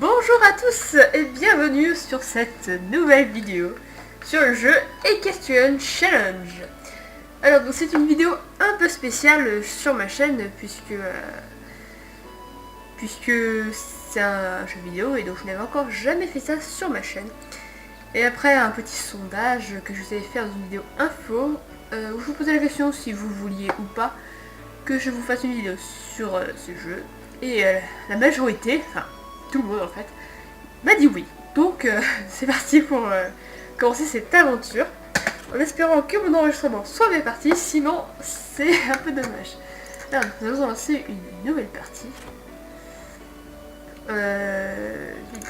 Bonjour à tous et bienvenue sur cette nouvelle vidéo sur le jeu Equestrian Challenge. Alors donc c'est une vidéo un peu spéciale sur ma chaîne puisque c'est un jeu vidéo et donc je n'avais encore jamais fait ça sur ma chaîne. Et après un petit sondage que je vous avais fait dans une vidéo info où je vous posais la question si vous vouliez ou pas que je vous fasse une vidéo sur ce jeu. Et la majorité, enfin tout le monde en fait, m'a dit oui. Donc c'est parti pour commencer cette aventure. En espérant que mon enregistrement soit bien parti, sinon c'est un peu dommage. Alors nous allons lancer une nouvelle partie. Vide.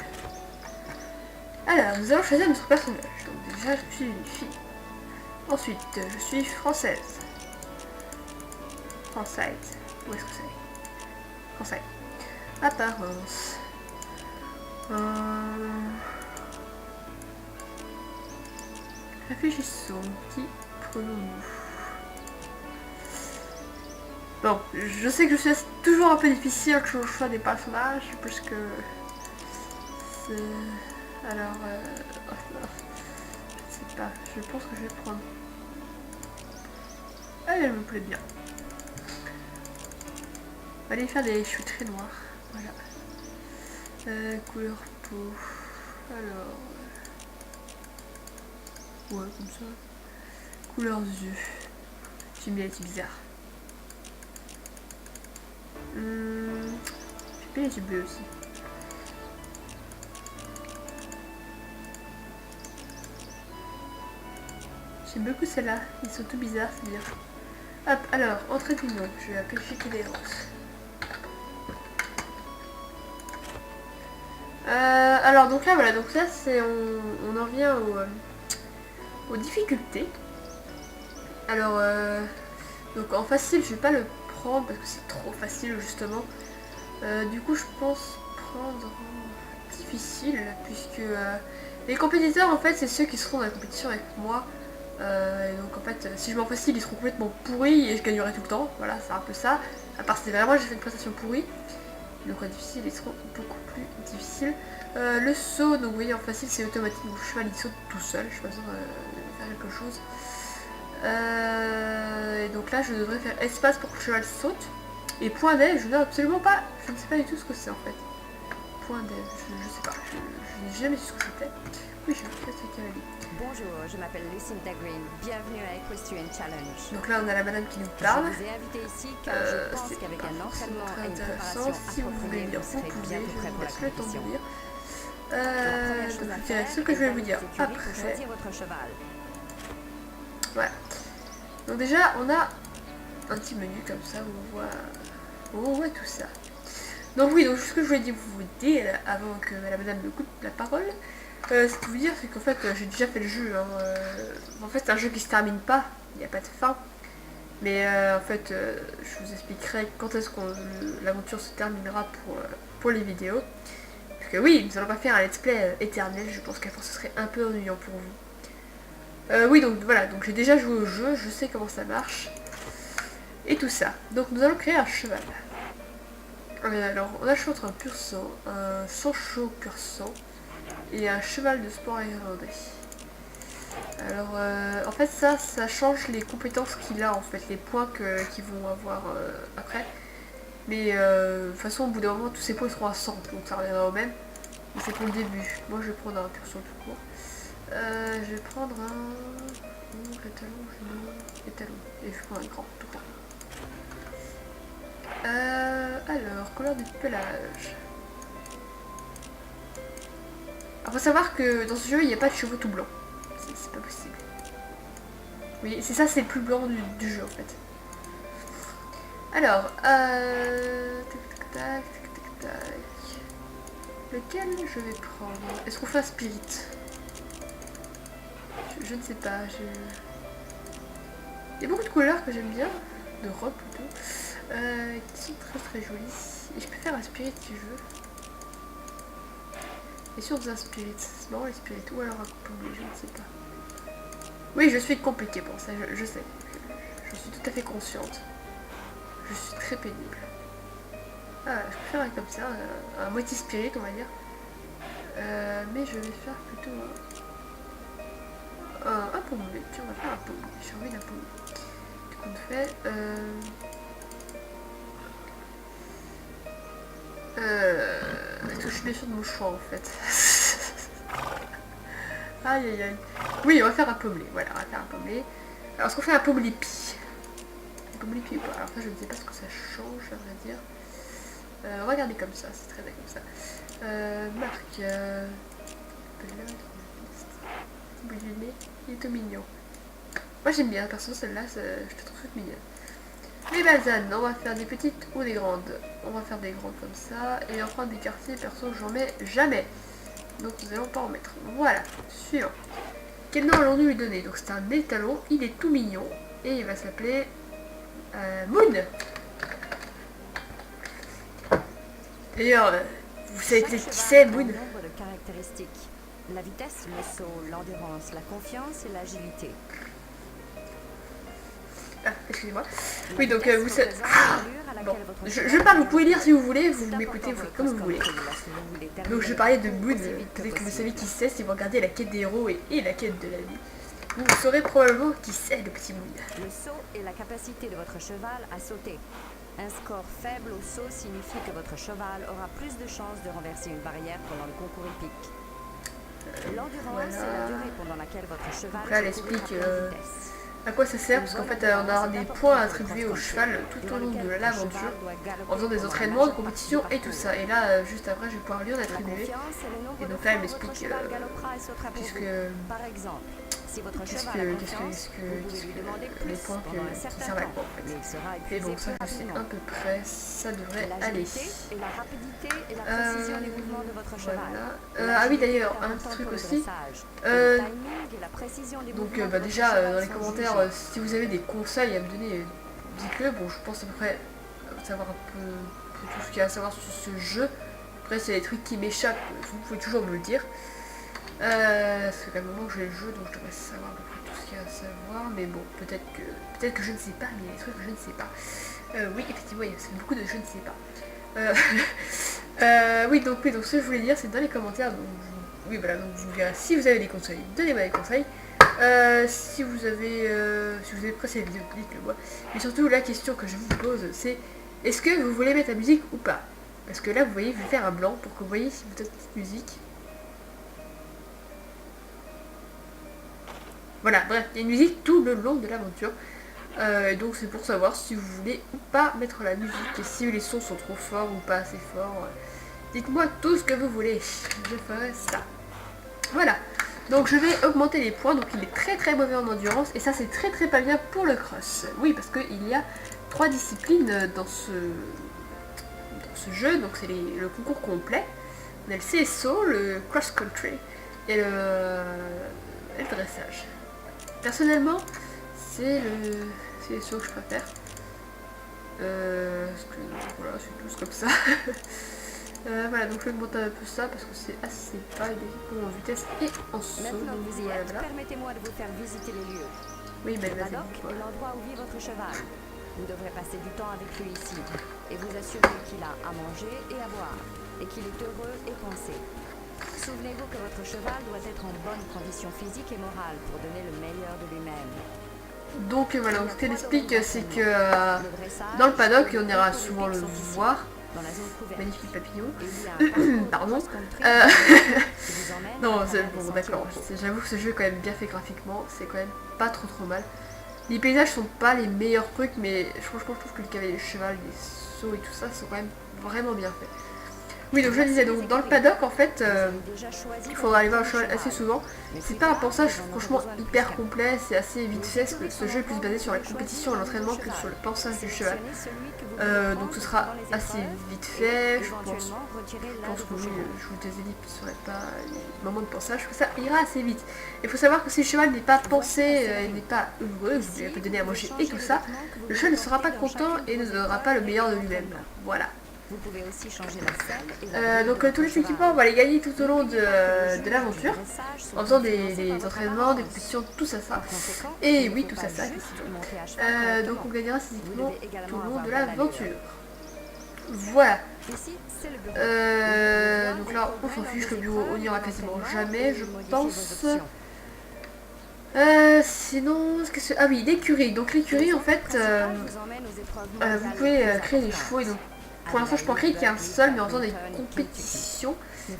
Alors nous allons choisir notre personnage. Donc déjà je suis une fille. Ensuite je suis française. Française. Où est-ce que c'est? Française. Apparence. Réfléchissons. Qui prenons-nous? Bon, je sais que je suis toujours un peu difficile que je choix des personnages parce que c'est... Alors, je sais pas, je pense que je vais prendre... Elle me plaît bien. On va aller faire des cheveux très noirs, voilà. Couleur peau, alors... Ouais, comme ça. Couleur yeux. J'aime bien les yeux bizarres. J'aime bien les yeux bleus aussi. J'aime beaucoup celle-là, ils sont tout bizarres, c'est bien. Hop, alors, entrée du nom, je vais appliquer des roses. Alors donc là voilà, donc là c'est on en revient aux difficultés. Alors donc en facile je vais pas le prendre parce que c'est trop facile justement. Du coup je pense prendre difficile puisque les compétiteurs en fait c'est ceux qui seront dans la compétition avec moi. Et donc en fait si je m'en facile ils seront complètement pourris et je gagnerai tout le temps. Voilà, c'est un peu ça. À part si vraiment j'ai fait une prestation pourrie. Donc en difficile ils seront beaucoup plus difficiles. Le saut, donc vous voyez en facile c'est automatique, donc le cheval il saute tout seul, je n'ai pas besoin de faire quelque chose. Et donc là je devrais faire espace pour que le cheval saute. Et point d'aide, je ne absolument pas, je ne sais pas du tout ce que c'est en fait. Point d'aide, je sais pas, je n'ai jamais su ce que c'était. Oui, je sais ce qu'elle a dit. Bonjour, je m'appelle Lucinda Green, bienvenue à Equestrian Challenge. Donc là on a la madame qui nous parle. Je vous ai invité ici car je pense qu'avec un entraînement et une préparation appropriée, vous serez bientôt prêt pour la compétition. Donc c'est ce que je vais vous dire après. Choisir votre cheval. Voilà. Donc déjà on a un petit menu comme ça où on voit tout ça. Donc oui, donc ce que je voulais vous dire avant que la madame me coupe la parole, ce que je veux dire c'est qu'en fait j'ai déjà fait le jeu. En fait c'est un jeu qui se termine pas, il n'y a pas de fin. Mais en fait je vous expliquerai quand est-ce que l'aventure se terminera pour les vidéos. Parce que oui, nous allons pas faire un let's play éternel, je pense qu'à force ce serait un peu ennuyant pour vous. Oui, donc voilà, donc j'ai déjà joué au jeu, je sais comment ça marche. Et tout ça. Donc nous allons créer un cheval. Alors, on a le choix entre un pur sang, un sang chaud pur sang et un cheval de sport irlandais. Alors, en fait ça change les compétences qu'il a, en fait, les points qu'ils vont avoir après. Mais de toute façon, au bout d'un moment, tous ces points seront à 100, donc ça reviendra au même. Mais c'est pour le début. Moi, je vais prendre un pur sang tout court. Je vais prendre un étalon. Et je vais prendre un grand tout court. Alors, couleur du pelage. Alors, faut savoir que dans ce jeu, il n'y a pas de chevaux tout blancs. C'est pas possible. Oui, c'est ça, c'est le plus blanc du jeu en fait. Alors, tac. Lequel je vais prendre? Est-ce qu'on fait un spirit? Je ne sais pas. Il y a beaucoup de couleurs que j'aime bien, de robes plutôt, qui sont très jolies. Et je peux faire un spirit si je veux. Et si on faisait un spirit? C'est marrant les spirits, ou alors un couple je ne sais pas. Oui, je suis compliquée pour ça, je sais. Je suis tout à fait consciente. Je suis très pénible. Ah, je peux faire un comme ça, un moitié spirit on va dire. Mais je vais faire plutôt un pommelé. Tiens, on va faire un pommelé. J'ai envie d'un pommelé. Du coup, on fait... je suis bien sûre de mon choix en fait. Aïe aïe aïe. Oui, on va faire un pommelé. Voilà, on va faire un pommelé. Alors, est-ce qu'on fait un pommelé pie? Un pommelé pie ou pas? Alors, ça, je ne sais pas ce que ça change, à vrai dire. Regardez comme ça, c'est très bien comme ça. Marc. Il est tout mignon. Moi, j'aime bien, perso, celle-là, je te trouve toute mignonne. Les balsanes, on va faire des petites ou des grandes. On va faire des grandes comme ça. Et enfin des quartiers, perso j'en mets jamais. Donc nous allons pas en mettre. Voilà, suivant. Quel nom allons-nous lui donner? Donc c'est un étalon, il est tout mignon. Et il va s'appeler Moon. D'ailleurs, vous savez qui c'est Moon? Nombre de caractéristiques. La vitesse, le saut, l'endurance, la confiance et l'agilité. Ah, excusez-moi. Oui, donc vous savez... Bon, je parle, vous pouvez lire si vous voulez, vous m'écoutez, vous faites comme vous voulez. Donc je parlais de Moon, peut-être que vous savez qui c'est si vous regardez la quête des héros et la quête de la vie. Vous saurez probablement qui c'est le petit Moon. Le saut est la capacité de votre cheval à sauter. Un score faible au saut signifie que votre cheval aura plus de chances de renverser une barrière pendant le concours épique. L'endurance est la durée pendant laquelle votre cheval donc là, elle explique à quoi ça sert, parce qu'en fait on a des points attribués au cheval tout au long de l'aventure, en faisant des entraînements, de compétition et tout ça. Et là, juste après, je vais pouvoir lui en attribuer. Et donc là, elle m'explique, puisque... Par exemple, si votre Qu'est-ce cheval a que confiance, vous pouvez lui demander plus les points pendant un qui certain servent à temps, quoi en fait. mais il sera Et épuisé bon, ça plus je sais rapidement. à peu près, ça devrait aller. L'agilité et la rapidité et la précision des mouvements de votre cheval. Voilà. Ah oui, d'ailleurs, un petit truc aussi. Donc bah, déjà, dans les commentaires, si vous avez des conseils à me donner, dites-le. Bon, je pense à peu près savoir un peu tout ce qu'il y a à savoir sur ce jeu. Après, c'est des trucs qui m'échappent, vous pouvez toujours me le dire. Parce qu'à un moment que j'ai le jeu, donc je devrais savoir à peu près tout ce qu'il y a à savoir. Mais bon, peut-être que je ne sais pas, mais il y a des trucs que je ne sais pas. Oui, effectivement, il y a beaucoup de je ne sais pas. Oui, donc ce que je voulais dire, c'est dans les commentaires. Donc, oui, voilà, donc je vous dirai si vous avez des conseils, donnez-moi des conseils. Si vous avez apprécié la vidéo, dites-le moi. Mais surtout, la question que je vous pose, c'est est-ce que vous voulez mettre la musique ou pas? Parce que là, vous voyez, je vais faire un blanc pour que vous voyez si vous avez une petite musique. Voilà, bref, il y a une musique tout le long de l'aventure. Donc c'est pour savoir si vous voulez ou pas mettre la musique et si les sons sont trop forts ou pas assez forts. Dites-moi tout ce que vous voulez, je ferai ça. Voilà, donc je vais augmenter les points, donc il est très très mauvais en endurance et ça c'est très très pas bien pour le cross. Oui, parce qu'il y a 3 disciplines dans ce jeu, donc c'est le concours complet. On a le CSO, le cross-country et le dressage. Personnellement, c'est le CSO que je préfère. Voilà, c'est tous comme ça. Voilà, donc je vais augmenter un peu ça parce que c'est assez bas, il est en vitesse et en saut. Maintenant que vous y Voilà, êtes, voilà. permettez-moi de vous faire visiter les lieux. Oui, mais Le vas-y. paddock Voilà. est l'endroit où vit votre cheval. Vous devrez passer du temps avec lui ici et vous assurer qu'il a à manger et à boire et qu'il est heureux et pensé. Souvenez-vous que votre cheval doit être en bonne condition physique et morale pour donner le meilleur de lui-même. Donc voilà, donc ce qu'elle explique, c'est que dans le paddock, on ira souvent le voir. Dans la zone couverte. Magnifique papillon. Et il y a un parcours Pardon. cross-country Euh, qui vous emmène Non, à c'est travers bon, des d'accord. sentiers locaux. J'avoue que ce jeu est quand même bien fait graphiquement. C'est quand même pas trop mal. Les paysages sont pas les meilleurs trucs, mais franchement, je trouve que le cavalier de cheval, les sauts et tout ça sont quand même vraiment bien faits. Oui, donc je disais, donc dans le paddock, en fait, il faudra aller voir le cheval assez souvent. C'est pas un pensage franchement hyper complet, c'est assez vite fait, parce que ce jeu est plus basé sur la compétition et l'entraînement que sur le pensage du cheval. Donc ce sera assez vite fait, je pense que oui, je vous disais, ce serait pas les moments de pensage, que ça ira assez vite. Il faut savoir que si le cheval n'est pas pensé, n'est pas heureux, vous lui avez donné à manger et tout ça, le cheval ne sera pas content et ne donnera pas le meilleur de lui-même. Voilà. Vous pouvez aussi changer la selle et donc tous les équipements, on va les gagner tout au long de l'aventure, en faisant des entraînements, des compétitions, tout ça. Et oui, tout ça, effectivement. Donc on gagnera ces équipements tout au long de l'aventure. Voilà. Ici, c'est le bureau. Donc là, on s'en fiche, le bureau, on n'ira quasiment jamais, je pense. Sinon, ce que c'est... Ah oui, l'écurie. Donc l'écurie, en fait, vous pouvez créer des chevaux. Et donc, pour l'instant, je peux en créer qu'un seul, mais en faisant des compétitions.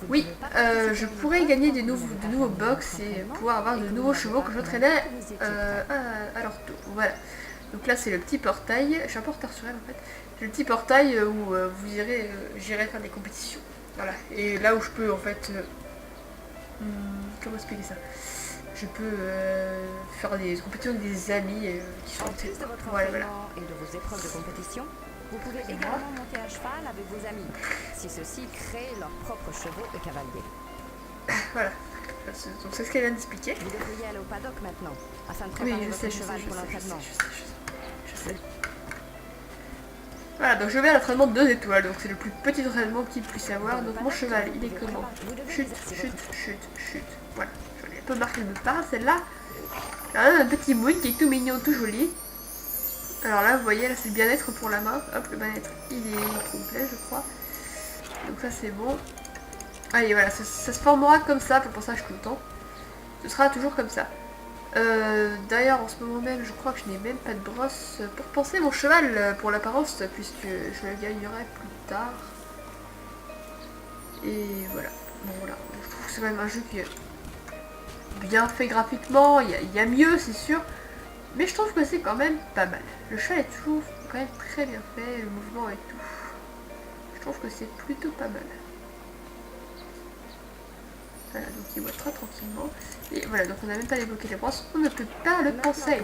Oui, je pourrais gagner de nouveaux box et pouvoir avoir de nouveaux chevaux que j'entraînais à leur tour. Voilà. Donc là, c'est le petit portail. Je suis un peu en retard sur elle, en fait. C'est le petit portail où vous irez, j'irai faire des compétitions. Voilà. Et là où je peux, en fait... comment expliquer ça? Je peux faire des compétitions avec des amis qui sont En plus de votre voilà. entraînement et de vos épreuves de compétition, vous pouvez également monter à cheval avec vos amis, si ceux-ci créent leurs propres chevaux et cavaliers. Voilà. Donc c'est ce qu'elle vient d'expliquer. Vous devriez aller au paddock maintenant, afin de préparer votre cheval pour l'entraînement. Je sais. Voilà, donc je vais à l'entraînement de 2 étoiles, donc c'est le plus petit entraînement qu'il puisse avoir. Donc mon cheval, il est comment? Chut. Voilà, je l'ai un peu marqué de part, celle-là. Un petit moon qui est tout mignon, tout joli. Alors là, vous voyez, là c'est le bien-être pour la main. Hop, le bien-être, il est complet, je crois. Donc ça c'est bon. Allez, voilà, ça se formera comme ça pour le passage tout le temps. Ce sera toujours comme ça. D'ailleurs, en ce moment même, je crois que je n'ai même pas de brosse pour penser mon cheval pour l'apparence, puisque je le gagnerai plus tard. Et voilà. Bon, voilà. Je trouve que c'est quand même un jeu qui est bien fait graphiquement. Il y a mieux, c'est sûr. Mais je trouve que c'est quand même pas mal. Le cheval est toujours quand même très bien fait, le mouvement et tout. Je trouve que c'est plutôt pas mal. Voilà, donc il voit très tranquillement. Et voilà, donc on n'a même pas débloqué les brosses, on ne peut pas le penser.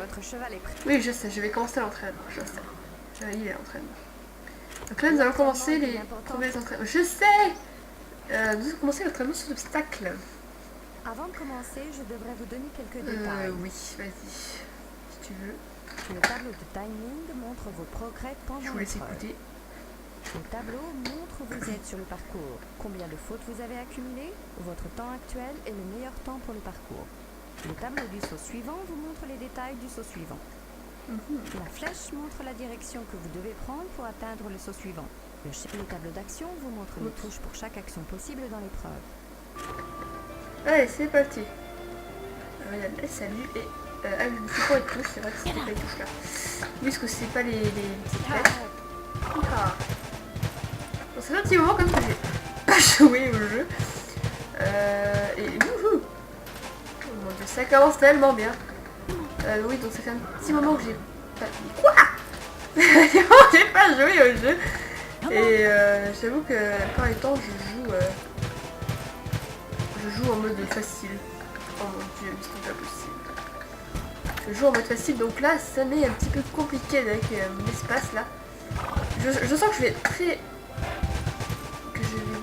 Oui, je sais, je vais commencer l'entraînement, je sais. Il est l'entraînement. Donc là, nous allons commencer les premiers entraînements. Je sais. Nous allons commencer l'entraînement sur l'obstacle. Avant de commencer, je devrais vous donner quelques détails. Oui, vas-y, si tu veux. Le tableau de timing montre vos progrès pendant Je vous laisse l'épreuve. écouter. Le tableau montre où vous êtes sur le parcours, combien de fautes vous avez accumulées, votre temps actuel et le meilleur temps pour le parcours. Le tableau du saut suivant vous montre les détails du saut suivant. La flèche montre la direction que vous devez prendre pour atteindre le saut suivant. Le tableau d'action vous montre les touches pour chaque action possible dans l'épreuve. Allez, c'est parti. Regarde, salut et... ah, je me suis pas les touches, c'est vrai que c'était pas les touches là. Oui, parce que c'est pas les petites lettres. Ah. Bon, ça fait un petit moment comme que j'ai pas joué au jeu. Et wouhou. Oh mon dieu, ça commence tellement bien. Oui, donc ça fait un petit moment que j'ai pas... Quoi? J'ai pas joué au jeu. Et j'avoue que quand les temps je joue en mode facile. Oh mon dieu, c'est pas possible. Je joue en mode facile, donc là ça m'est un petit peu compliqué avec mon espace là. Je sens que je vais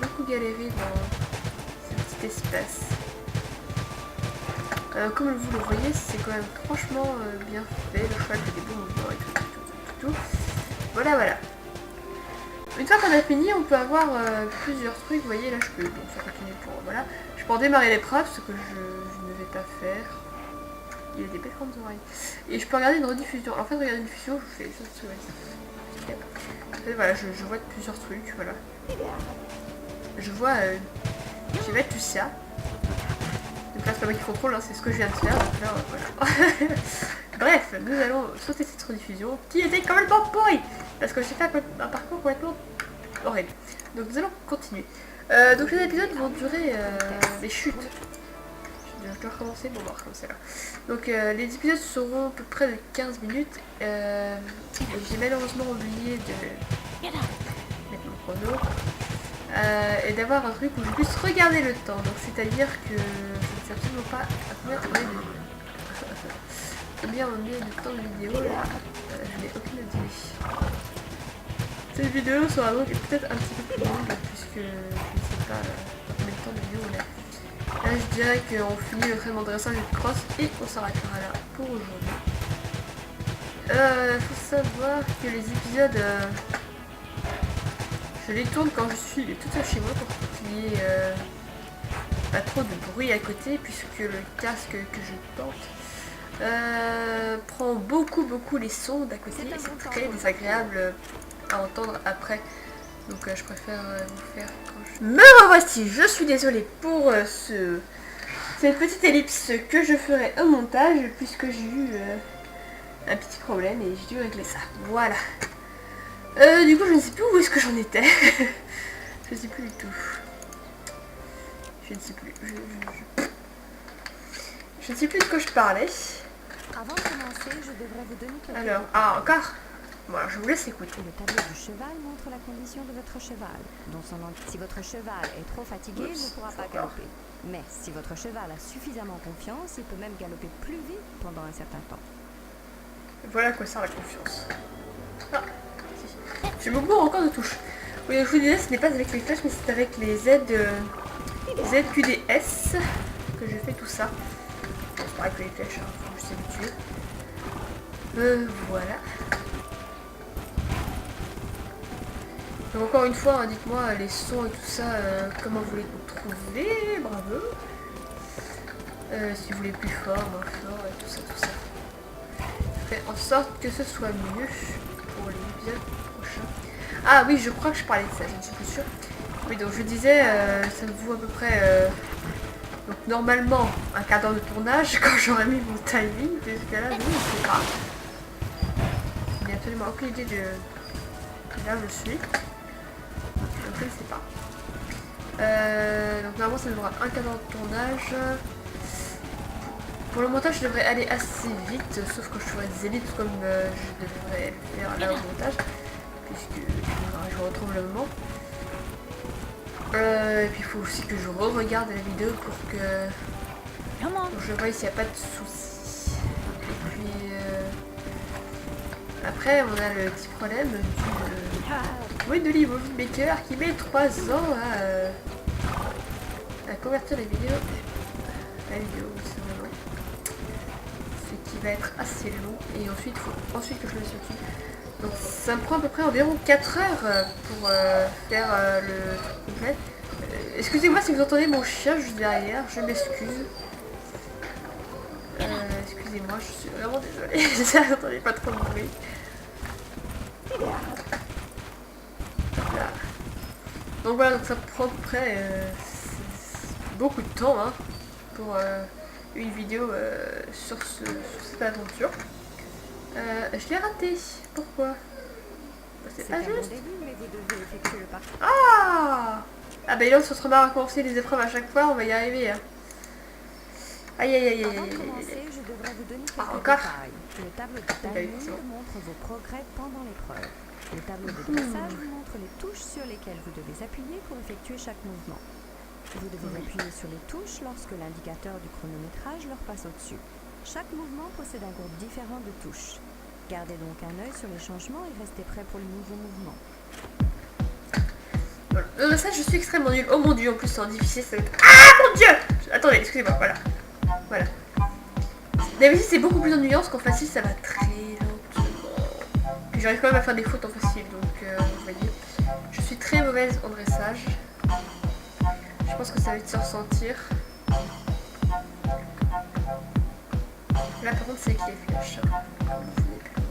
beaucoup galérer dans ce petit espace. Comme vous le voyez, c'est quand même franchement bien fait. Le cheval fait des bons mouvements et tout. Voilà. Une fois qu'on a fini, on peut avoir plusieurs trucs. Vous voyez, là je peux faire continuer pour... Voilà. Je peux en démarrer l'épreuve, ce que je ne vais pas faire. Il a des belles grandes oreilles. Et je peux regarder une rediffusion. Alors, en fait, regarder une diffusion, je fais ça. En fait, voilà, je vois plusieurs trucs, voilà. Je vois... j'ai vu tout ça. Donc là, c'est pas moi qui contrôle, hein, c'est ce que je viens de faire. Donc là, voilà. Bref, nous allons sauter cette rediffusion qui était complètement pourrie. Parce que j'ai fait un parcours complètement horrible. Donc nous allons continuer. Donc les épisodes vont durer des chutes. Je dois recommencer, bon on va recommencer là. Donc les épisodes seront à peu près de 15 minutes. Et j'ai malheureusement oublié de mettre mon chrono. Et d'avoir un truc où je puisse regarder le temps. Donc c'est-à-dire que je ne sais absolument pas combien on est de temps de vidéo là. Je n'ai aucune idée. Cette vidéo sera donc peut-être un petit peu plus longue puisque je ne sais pas combien de temps de vidéo on a. Là je dirais qu'on finit le traitement de dressage et de cross et on s'arrêtera là pour aujourd'hui. Faut savoir que les épisodes je les tourne quand je suis toute seule chez moi pour qu'il y ait pas trop de bruit à côté puisque le casque que je porte prend beaucoup les sons d'à côté et c'est très désagréable à entendre après Donc je préfère vous faire quand je... Me revoici, je suis désolée pour cette petite ellipse que je ferai au montage puisque j'ai eu un petit problème et j'ai dû régler ça. Voilà. Du coup je ne sais plus où est-ce que j'en étais. Je ne sais plus du tout. Je ne sais plus. Je ne sais plus de quoi je parlais. Avant de commencer, je devrais vous donner quelques Alors, détails. encore. Bon, alors, je vous laisse écouter. Le tableau du cheval montre la condition de votre cheval. Si votre cheval est trop fatigué, il ne pourra pas galoper. Mais si votre cheval a suffisamment confiance, il peut même galoper plus vite pendant un certain temps. Voilà à quoi sert la confiance. Ah, si. Je me bourre encore de touches. Oui, donc je vous disais, ce n'est pas avec les flèches, mais c'est avec les ZQDS que je fais tout ça. Bon, c'est pareil que les flèches, hein, faut juste s'habituer. Voilà. Donc encore une fois, hein, dites-moi les sons et tout ça, comment vous les trouvez, bravo. Si vous voulez plus fort, moins fort et tout ça, tout ça. Je fais en sorte que ce soit mieux pour l'épisode prochain. Ah oui, je crois que je parlais de ça, je ne suis plus sûre. Oui, donc je disais, ça me vaut à peu près, donc normalement, un quart d'heure de tournage quand j'aurai mis mon timing, jusqu'à là, je ne sais pas. Je n'ai absolument aucune idée de là où je suis. Donc je ne sais pas. Donc normalement ça me donnera un quart d'heure de tournage. Pour le montage je devrais aller assez vite, sauf que je ferai des ellipses comme je devrais le faire là au montage. Puisque je retrouve le moment. Et puis il faut aussi que je re-regarde la vidéo pour que je vois s'il n'y a pas de soucis. Et puis après on a le petit problème de l'Evolve Maker qui met 3 ans à convertir la vidéo c'est vraiment. Ce qui va être assez long et ensuite il faut ensuite que je le mette dessus. Donc ça me prend à peu près environ 4 heures pour faire le truc complet. Excusez-moi si vous entendez mon chien juste derrière, je m'excuse. Excusez-moi, je suis vraiment désolée, j'espère que vous n'entendez pas trop de bruit. Là. Donc voilà, donc ça prend à peu près beaucoup de temps hein, pour une vidéo sur cette aventure. Je l'ai raté. Pourquoi? C'est pas juste. Bon début, mais vous devez effectuer le parcours. Ah bah là on se remet à recommencer les épreuves à chaque fois, on va y arriver. Hein. Aïe aïe aïe aïe Avant aïe de aïe commencer, aïe. je devrais vous donner quelques Encore détails. Le tableau de timing montre vos progrès pendant l'épreuve. Le tableau de dressage montre les touches sur lesquelles vous devez appuyer pour effectuer chaque mouvement. Vous devez appuyer sur les touches lorsque l'indicateur du chronométrage leur passe au-dessus. Chaque mouvement possède un groupe différent de touches. Gardez donc un œil sur les changements et restez prêt pour le nouveau mouvement. Voilà. Ça je suis extrêmement nulle. Oh mon dieu, en plus c'est en difficile, ça va être... Ah mon dieu. Attendez, excusez-moi, voilà. Voilà. D'habitude c'est beaucoup plus ennuyant, parce qu'en facile ça va très lentement. Puis j'arrive quand même à faire des fautes en facile, donc vous voyez. Je suis très mauvaise en dressage. Je pense que ça va vite se ressentir. Là par contre c'est avec les flèches, hein, comme vous avez pu le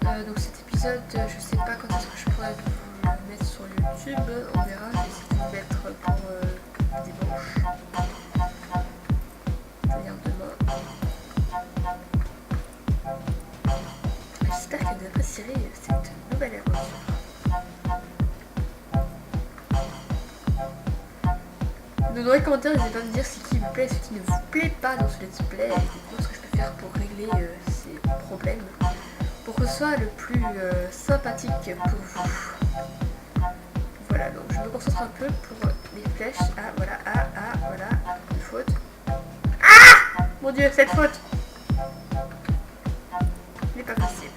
voir. Donc cet épisode, je sais pas quand est-ce que je pourrais vous le mettre sur YouTube, on verra, je vais essayer de le mettre pour dimanche. C'est-à-dire demain. J'espère que vous apprécierez cette nouvelle aventure. Donc dans les commentaires, n'hésitez pas à me dire ce qui vous plaît et ce qui ne vous plaît pas dans ce let's play, et ce que je peux faire pour régler ces problèmes, pour que ce soit le plus sympathique pour vous. Voilà, donc je me concentre un peu pour les flèches. Ah voilà, voilà, une faute. Ah mon dieu, cette faute n'est pas facile.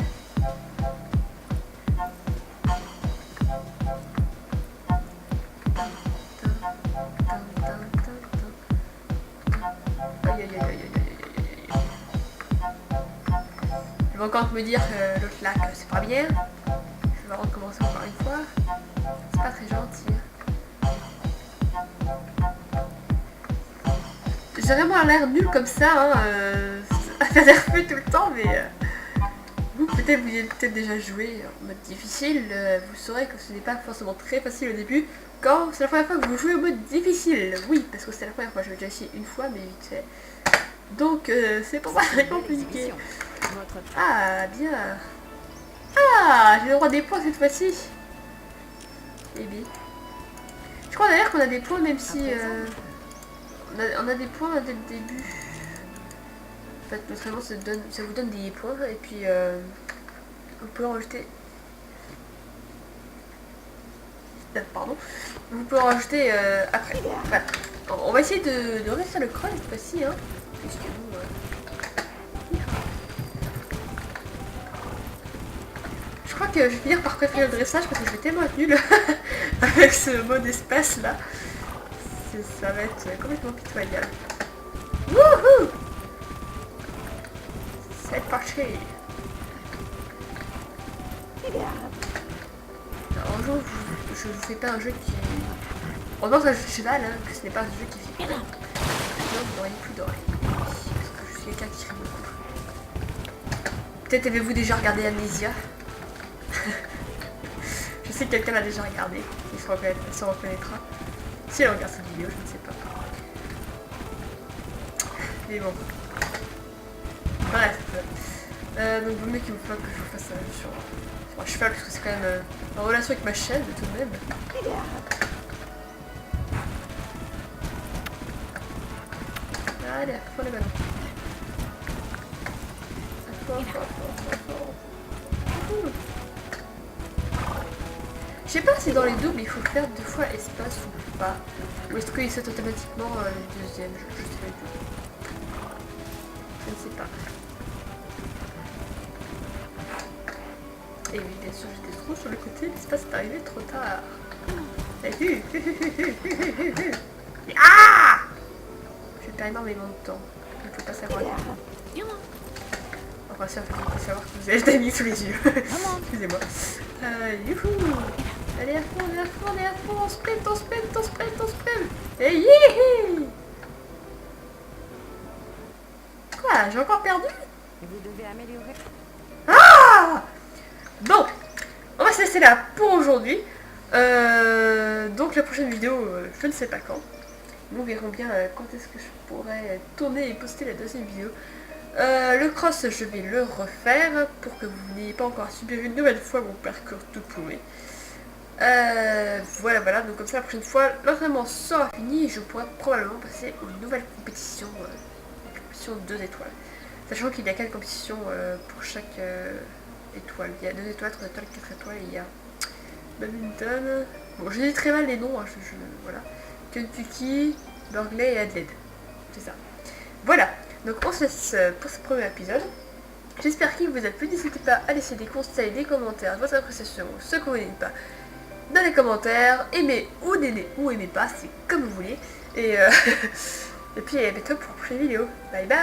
Je vais encore me dire que l'autre lac c'est pas bien. Je vais recommencer encore une fois. C'est pas très gentil. J'ai vraiment l'air nul comme ça, hein, à faire des refus tout le temps, mais Vous, peut-être, vous y avez peut-être déjà joué en mode difficile, vous saurez que ce n'est pas forcément très facile au début quand c'est la première fois que vous jouez au mode difficile. Oui, parce que c'est la première fois, j'avais déjà essayé une fois, mais vite fait. Donc, c'est pour ça très compliqué. Ah, bien. Ah, j'ai le droit des points cette fois-ci. Eh bien. Je crois d'ailleurs qu'on a des points même si... on a des points dès le début. En fait, notamment, ça vous donne des points et puis vous pouvez en rajouter. Pardon. Vous pouvez en rajouter après. Voilà. On va essayer de réussir le crawl cette fois-ci. Hein. Je crois que je vais finir par préférer le dressage parce que je vais tellement être nulle avec ce mode espace là. Ça va être complètement pitoyable. Wouhou! C'est parti. Alors, un jour, je vous fais pas un jeu qui... On pense à un jeu de cheval, hein, que ce n'est pas un jeu qui fait... Sinon, vous n'auriez plus d'oreilles. Parce que je suis quelqu'un qui fait beaucoup. Peut-être avez-vous déjà regardé Amnesia. Je sais que quelqu'un l'a déjà regardé. Il se reconnaîtra. Si elle regarde cette vidéo, je ne sais pas. Mais bon. Bref. Donc vaut mieux qu'il faut que je vous fasse sur un cheval parce que c'est quand même en relation avec ma chaîne tout de même. Allez, faut les ballons. Je sais pas si dans les doubles il faut faire 2 fois espace ou pas. Ou est-ce qu'il saute automatiquement le deuxième, je sais pas du tout. Je ne sais pas. Et oui, bien sûr, j'étais trop sur le côté, l'espace est arrivé trop tard. Ah! Je perds énormément de temps. Il ne faut pas savoir. Enfin, si, en fait, il faut savoir que vous avez des amis sous les yeux. Excusez-moi. Youhou! Allez à fond, allez à fond, allez à fond, on sprint, on sprint, on sprint, on sprint. Et yihi! Quoi? J'ai encore perdu? Vous devez améliorer. Ah! Bon, on va se laisser là pour aujourd'hui. Donc la prochaine vidéo, je ne sais pas quand. Nous verrons bien quand est-ce que je pourrais tourner et poster la deuxième vidéo. Le cross, je vais le refaire pour que vous n'ayez pas encore à subir une nouvelle fois mon parcours tout pourri. Voilà, donc comme ça la prochaine fois, l'entraînement sera fini et je pourrai probablement passer aux nouvelles compétitions, compétition 2 étoiles. Sachant qu'il y a 4 compétitions pour chaque étoile. Il y a 2 étoiles, 3 étoiles, 4 étoiles et il y a badminton. Bon, je dis très mal les noms, hein, voilà. Kentucky, Burgley et Adelaide. C'est ça. Voilà, donc on se laisse pour ce premier épisode. J'espère qu'il vous a plu. N'hésitez pas à laisser des conseils, des commentaires, votre appréciation, ce que vous n'aimez pas dans les commentaires. Aimez ou n'aimez pas, c'est comme vous voulez. Et, et puis à bientôt pour une prochaine vidéo. Bye bye.